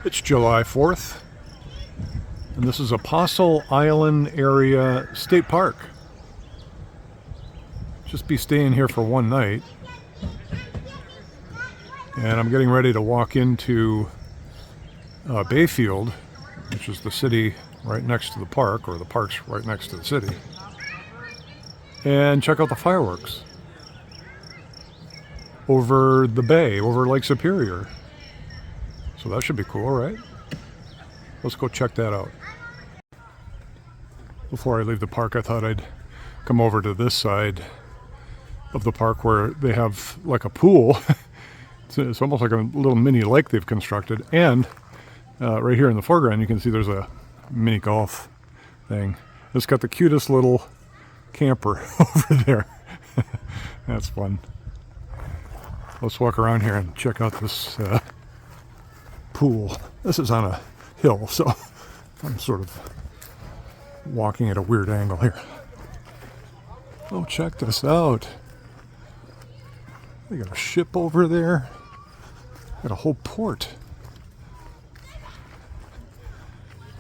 It's July 4th, and this is Apostle Island Area State Park. Just be staying here for one night. And I'm getting ready to walk into Bayfield, which is the city right next to the park, or the park's right next to the city, and check out the fireworks over the bay, over Lake Superior. So that should be cool, right? Let's go check that out. Before I leave the park, I thought I'd come over to this side of the park where they have like a pool. It's almost like a little mini lake they've constructed. And right here in the foreground, you can see there's a mini golf thing. It's got the cutest little camper over there. That's fun. Let's walk around here and check out this pool. This is on a hill, so I'm sort of walking at a weird angle here. Oh, check this out. They got a ship over there. Got a whole port.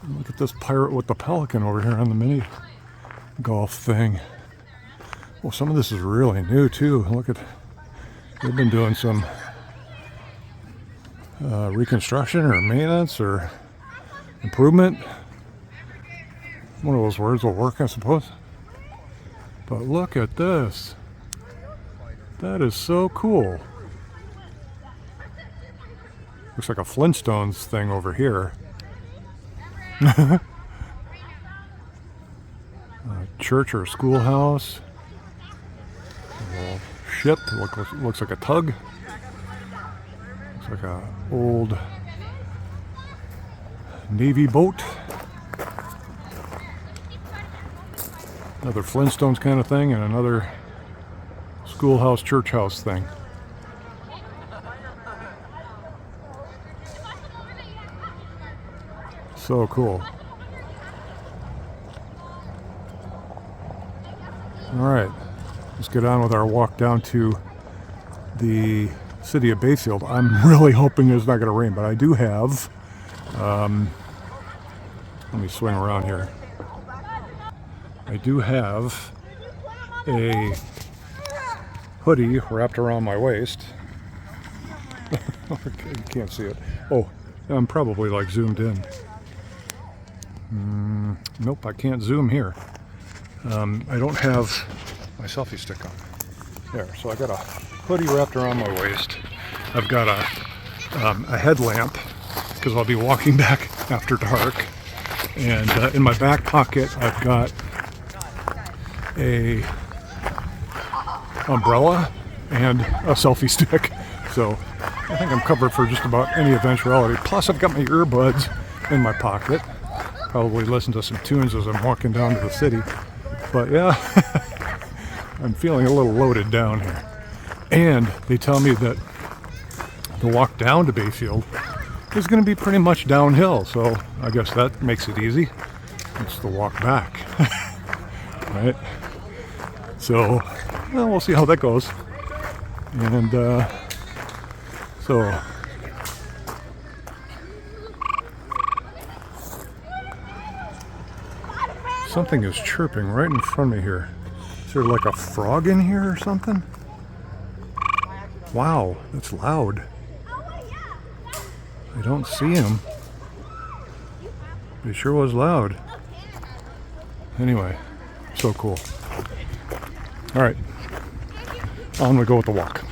And look at this pirate with the pelican over here on the mini golf thing. Well, some of this is really new too. Look at, they've been doing some reconstruction or maintenance or improvement. One of those words will work, I suppose. But look at this. That is so cool. Looks like a Flintstones thing over here. A church or a schoolhouse. A little ship. Looks like a tug. Looks like an old Navy boat. Another Flintstones kind of thing, and another schoolhouse, church house thing. So cool. All right, let's get on with our walk down to the city of Bayfield. I'm really hoping it's not going to rain, but I do have, let me swing around here. I do have a hoodie wrapped around my waist. You can't see it. Oh, I'm probably like zoomed in. Nope, I can't zoom here. I don't have my selfie stick on. There, so I got a hoodie wrapped around my waist. I've got a headlamp because I'll be walking back after dark. And in my back pocket, I've got a umbrella and a selfie stick. So I think I'm covered for just about any eventuality. Plus I've got my earbuds in my pocket. Probably listen to some tunes as I'm walking down to the city. But yeah, I'm feeling a little loaded down here. And they tell me that the walk down to Bayfield is going to be pretty much downhill. So I guess that makes it easy. It's the walk back. Right? So, well, we'll see how that goes. And so something is chirping right in front of me here. Is there like a frog in here or something? Wow, that's loud. I don't see him. But it sure was loud. Anyway, so cool. All right, on we go with the walk.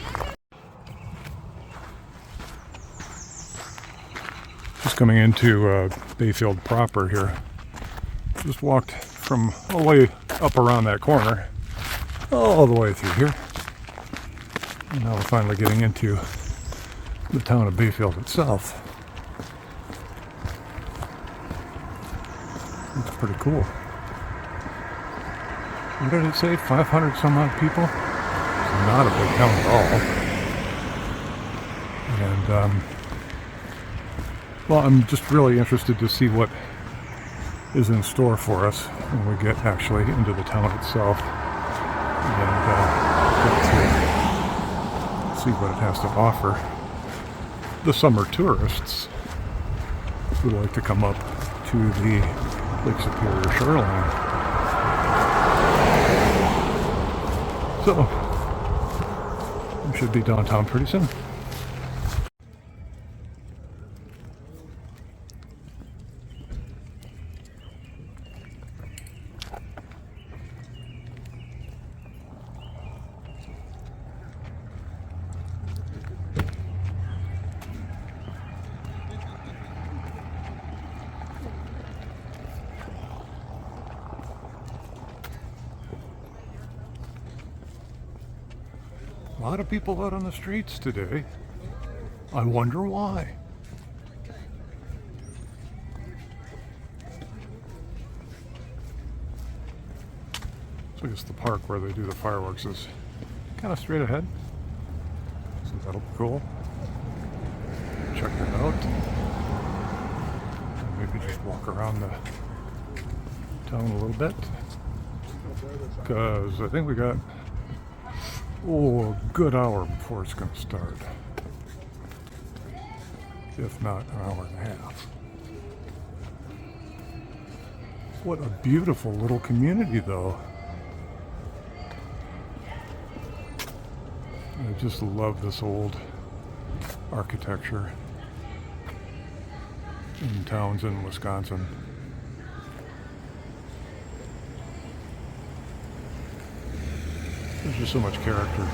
Just coming into Bayfield proper here. Just walked from all the way up around that corner, all the way through here. And now we're finally getting into the town of Bayfield itself. It's pretty cool. What did it say? 500 some odd people? It's not a big town at all. And, well, I'm just really interested to see what is in store for us when we get actually into the town itself. And get to see what it has to offer the summer tourists. who like to come up to the Lake Superior shoreline. So, we should be downtown pretty soon. A lot of people out on the streets today. I wonder why. So I guess the park where they do the fireworks is kind of straight ahead. So that'll be cool. Check that out. Maybe just walk around the town a little bit. Because I think we got a good hour before it's going to start. If not an hour and a half. What a beautiful little community, though. I just love this old architecture in towns in Wisconsin. There's just so much character.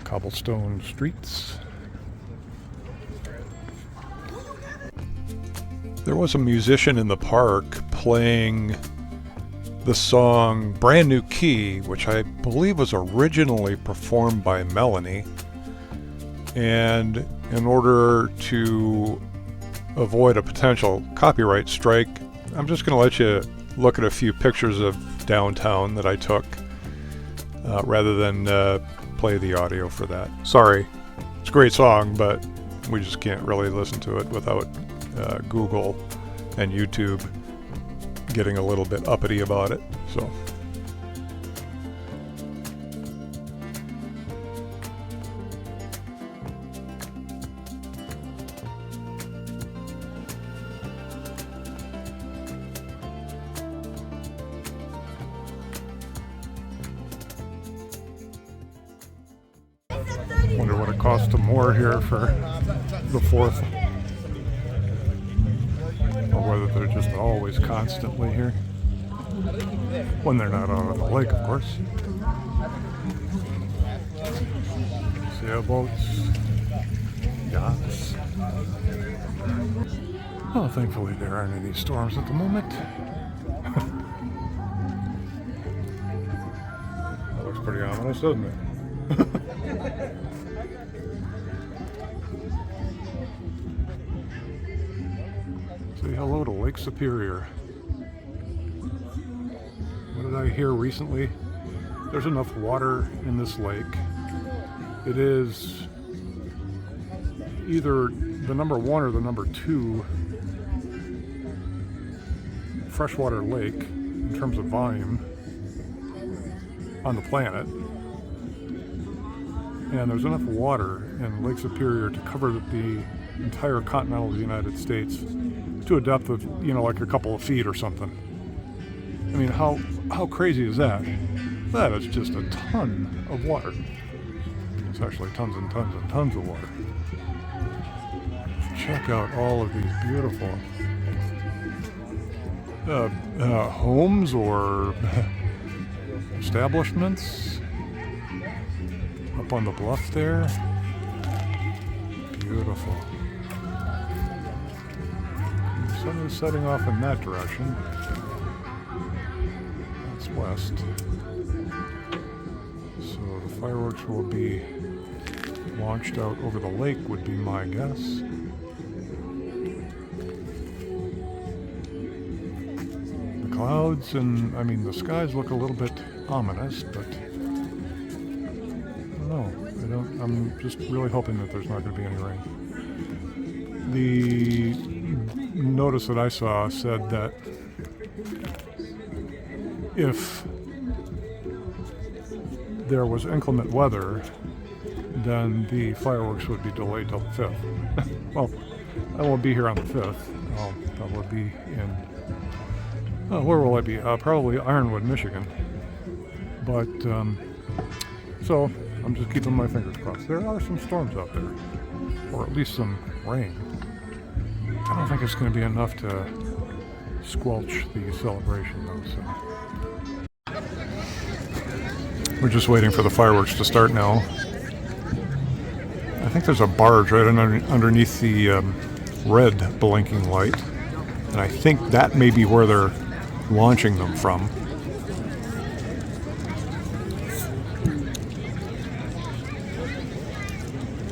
Cobblestone streets. There was a musician in the park playing the song Brand New Key, which I believe was originally performed by Melanie. And in order to avoid a potential copyright strike, I'm just going to let you look at a few pictures of downtown that I took rather than play the audio for that. Sorry, it's a great song, but we just can't really listen to it without Google and YouTube getting a little bit uppity about it. So. Wonder what it costs to moor here for the 4th. Or whether they're just always constantly here. When they're not out on the lake, of course. Sailboats. Yachts. Well, thankfully there aren't any storms at the moment. That looks pretty ominous, doesn't it? Say hello to Lake Superior. What did I hear recently? There's enough water in this lake. It is either the number 1 or the number 2 freshwater lake in terms of volume on the planet. And there's enough water in Lake Superior to cover the entire continental United States to a depth of, like a couple of feet or something. I mean, how crazy is that? That is just a ton of water. It's actually tons and tons and tons of water. Check out all of these beautiful homes or establishments up on the bluff there. Beautiful. The sun is setting off in that direction. That's west. So the fireworks will be launched out over the lake, would be my guess. The clouds and, the skies look a little bit ominous, but I'm just really hoping that there's not going to be any rain. The notice that I saw said that if there was inclement weather, then the fireworks would be delayed till the 5th. Well, I won't be here on the 5th. I'll probably be in, where will I be? Probably Ironwood, Michigan. But, so I'm just keeping my fingers crossed. There are some storms out there, or at least some rain. I don't think it's going to be enough to squelch the celebration, though. So we're just waiting for the fireworks to start now. I think there's a barge right underneath the red blinking light, and I think that may be where they're launching them from.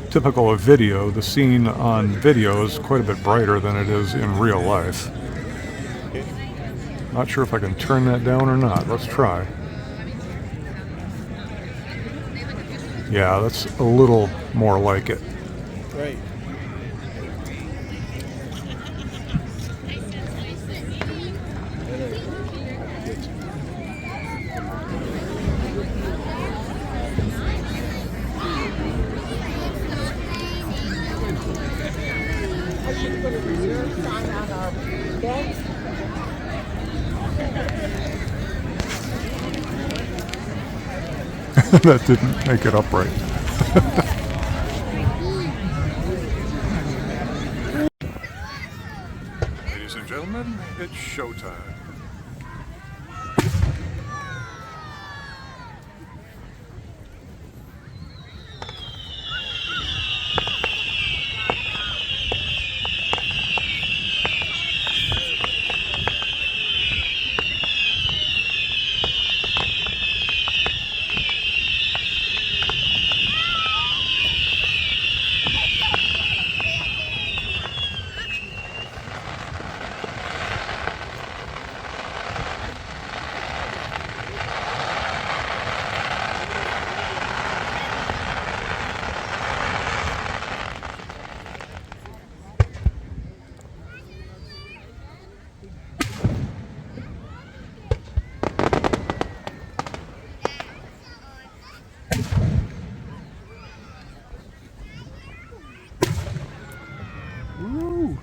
Typical of video, the scene on video is quite a bit brighter than it is in real life. Not sure if I can turn that down or not. Let's try. Yeah, that's a little more like it. Right. That didn't make it upright. Ladies and gentlemen, it's showtime. Woo!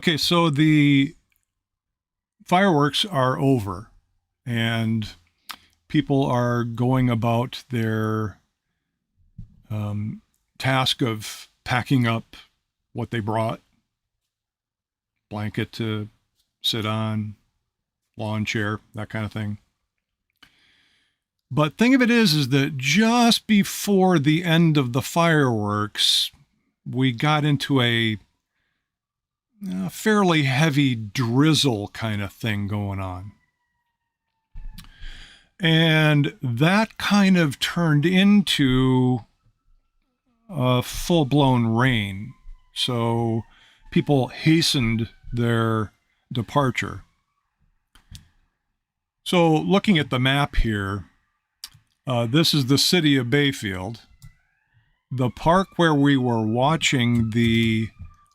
Okay, so the fireworks are over and people are going about their task of packing up what they brought, blanket to sit on, lawn chair, that kind of thing. But thing of it is that just before the end of the fireworks, we got into a fairly heavy drizzle kind of thing going on. And that kind of turned into a full-blown rain. So people hastened their departure. So looking at the map here, this is the city of Bayfield. The park where we were watching the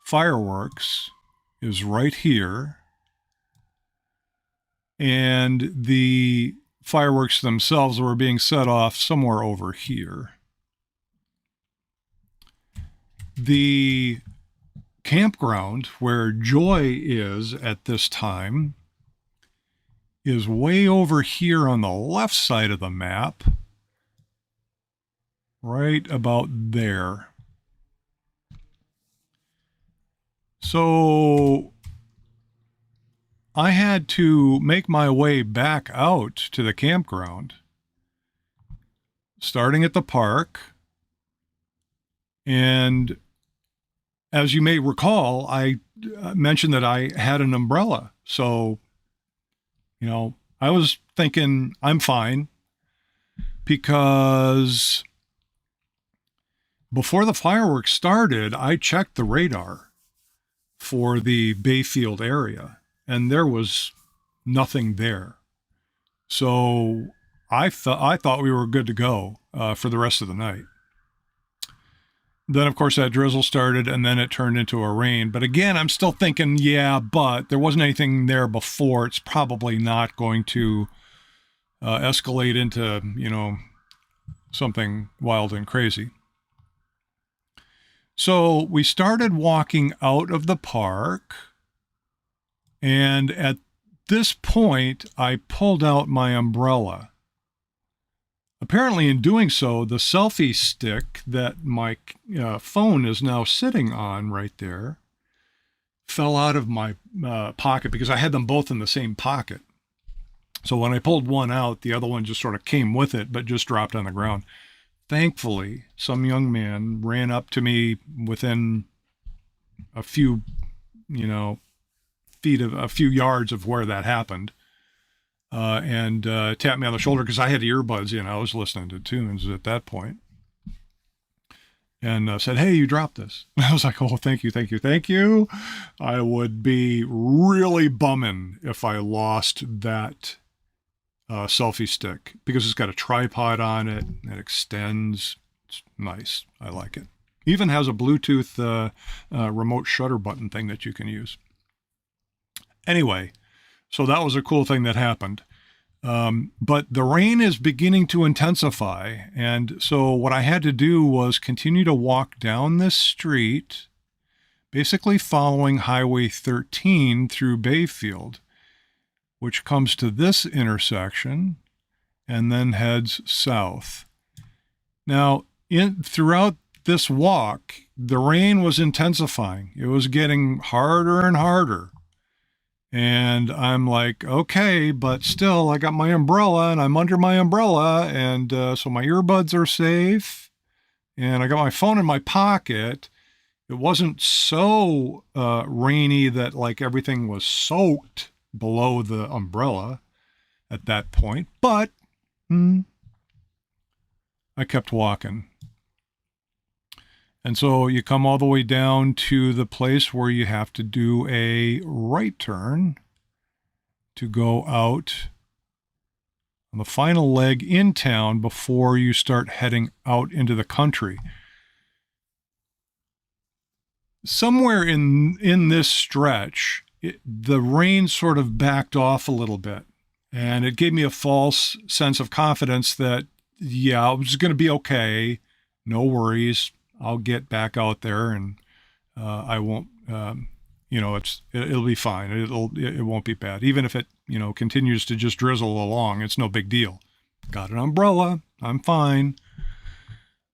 fireworks is right here. And the fireworks themselves were being set off somewhere over here. The campground where Joy is at this time is way over here on the left side of the map, right about there. So I had to make my way back out to the campground, starting at the park. And as you may recall, I mentioned that I had an umbrella. So, you know, I was thinking I'm fine because before the fireworks started, I checked the radar for the Bayfield area, and there was nothing there. So I thought we were good to go for the rest of the night. Then, of course, that drizzle started, and then it turned into a rain. But again, I'm still thinking, yeah, but there wasn't anything there before. It's probably not going to escalate into, you know, something wild and crazy. So we started walking out of the park, and at this point, I pulled out my umbrella. Apparently, in doing so, the selfie stick that my phone is now sitting on right there fell out of my pocket because I had them both in the same pocket. So when I pulled one out, the other one just sort of came with it, but just dropped on the ground. Thankfully, some young man ran up to me within a few, feet of a few yards of where that happened. And tapped me on the shoulder because I had earbuds in. I was listening to tunes at that point. And said, "Hey, you dropped this." I was like, "Oh, thank you, thank you, thank you." I would be really bumming if I lost that selfie stick because it's got a tripod on it. It extends. It's nice. I like it. Even has a Bluetooth remote shutter button thing that you can use. Anyway. So that was a cool thing that happened. But the rain is beginning to intensify. And so what I had to do was continue to walk down this street, basically following Highway 13 through Bayfield, which comes to this intersection and then heads south. Now, throughout this walk, the rain was intensifying. It was getting harder and harder. And I'm like, okay, but still, I got my umbrella and I'm under my umbrella. And so my earbuds are safe. And I got my phone in my pocket. It wasn't so rainy that like everything was soaked below the umbrella at that point. But I kept walking. And so you come all the way down to the place where you have to do a right turn to go out on the final leg in town before you start heading out into the country. Somewhere in this stretch, the rain sort of backed off a little bit. And it gave me a false sense of confidence that, yeah, it was going to be okay. No worries. I'll get back out there and I won't, it'll be fine. It won't be bad. Even if it, continues to just drizzle along, it's no big deal. Got an umbrella. I'm fine.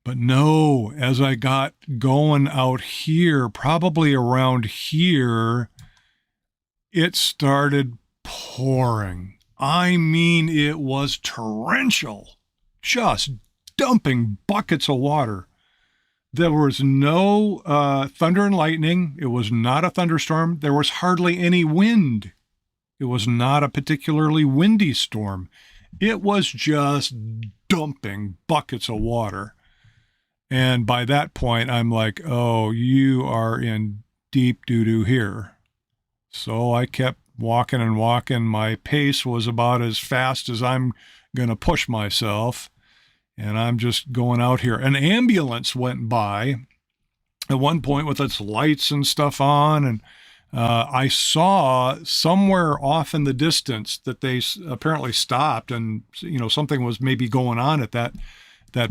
But no, as I got going out here, probably around here, it started pouring. I mean, it was torrential, just dumping buckets of water. There was no thunder and lightning. It was not a thunderstorm. There was hardly any wind. It was not a particularly windy storm. It was just dumping buckets of water. And by that point, I'm like, oh, you are in deep doo-doo here. So I kept walking and walking. My pace was about as fast as I'm going to push myself. And I'm just going out here. An ambulance went by at one point with its lights and stuff on. And I saw somewhere off in the distance that they apparently stopped. And, something was maybe going on at that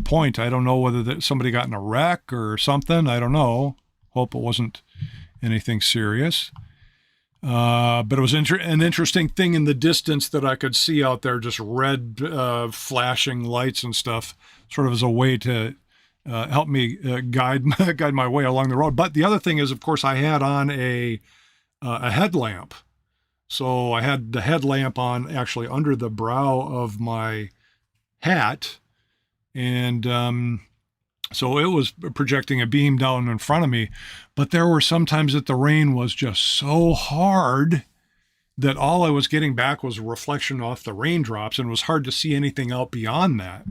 point. I don't know whether somebody got in a wreck or something. I don't know. Hope it wasn't anything serious. But it was an interesting thing in the distance that I could see out there, just red flashing lights and stuff, sort of as a way to help me guide my way along the road. But the other thing is, of course, I had on a headlamp. So I had the headlamp on actually under the brow of my hat. And so it was projecting a beam down in front of me. But there were some times that the rain was just so hard that all I was getting back was a reflection off the raindrops, and it was hard to see anything out beyond that.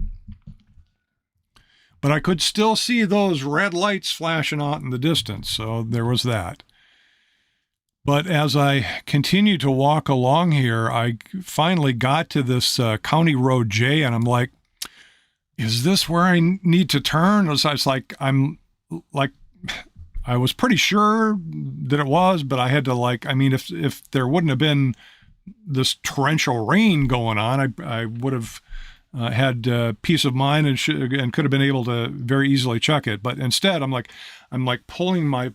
But I could still see those red lights flashing out in the distance, so there was that. But as I continued to walk along here, I finally got to this County Road J, and I'm like, is this where I need to turn? I was pretty sure that it was, but I had to if there wouldn't have been this torrential rain going on, I would have had peace of mind and could have been able to very easily check it. But instead, I'm pulling my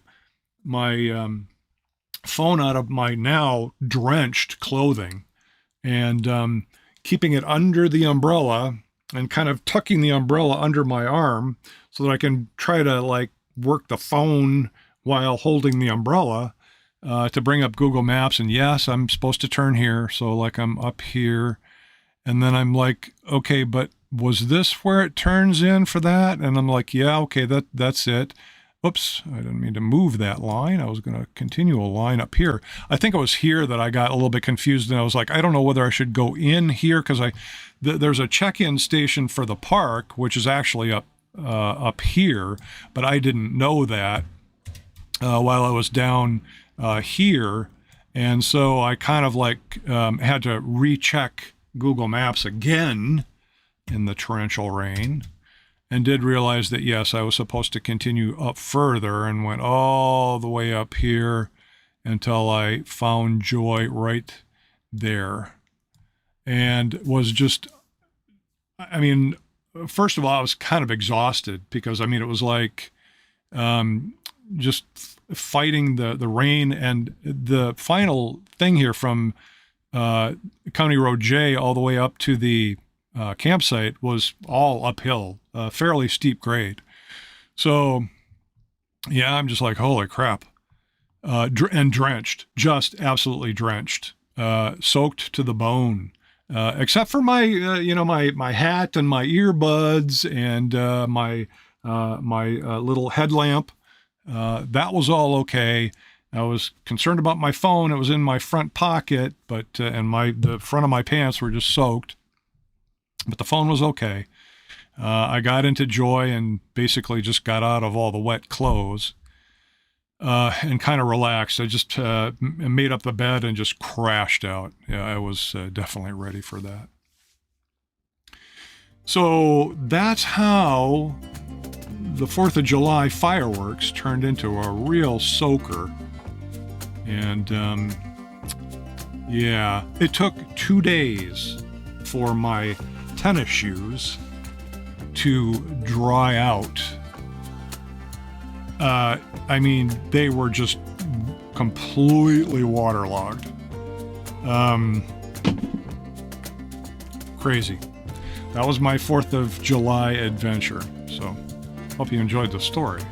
phone out of my now drenched clothing and keeping it under the umbrella and kind of tucking the umbrella under my arm so that I can try to work the phone while holding the umbrella to bring up Google Maps. And yes, I'm supposed to turn here. So I'm up here, and then I'm like, okay, but was this where it turns in for that? And I'm like, yeah, okay, that's it. Oops, I didn't mean to move that line. I was going to continue a line up here. I think it was here that I got a little bit confused, and I was like, I don't know whether I should go in here because there's a check-in station for the park, which is actually up here, but I didn't know that while I was down here, and so I kind of had to recheck Google Maps again in the torrential rain. And did realize that, yes, I was supposed to continue up further, and went all the way up here until I found Joy right there. And was just, first of all, I was kind of exhausted because, it was just fighting the rain. And the final thing here from County Road J all the way up to the campsite was all uphill, fairly steep grade. So, yeah, I'm just like, holy crap. And drenched, just absolutely drenched, soaked to the bone, except for my, my hat and my earbuds and my little headlamp. That was all okay. I was concerned about my phone. It was in my front pocket, but and the front of my pants were just soaked. But the phone was okay. I got into Joy and basically just got out of all the wet clothes and kind of relaxed. I just made up the bed and just crashed out. Yeah, I was definitely ready for that. So that's how the 4th of July fireworks turned into a real soaker. And yeah, it took 2 days for my tennis shoes to dry out. They were just completely waterlogged. Crazy. That was my 4th of July adventure. So, hope you enjoyed the story.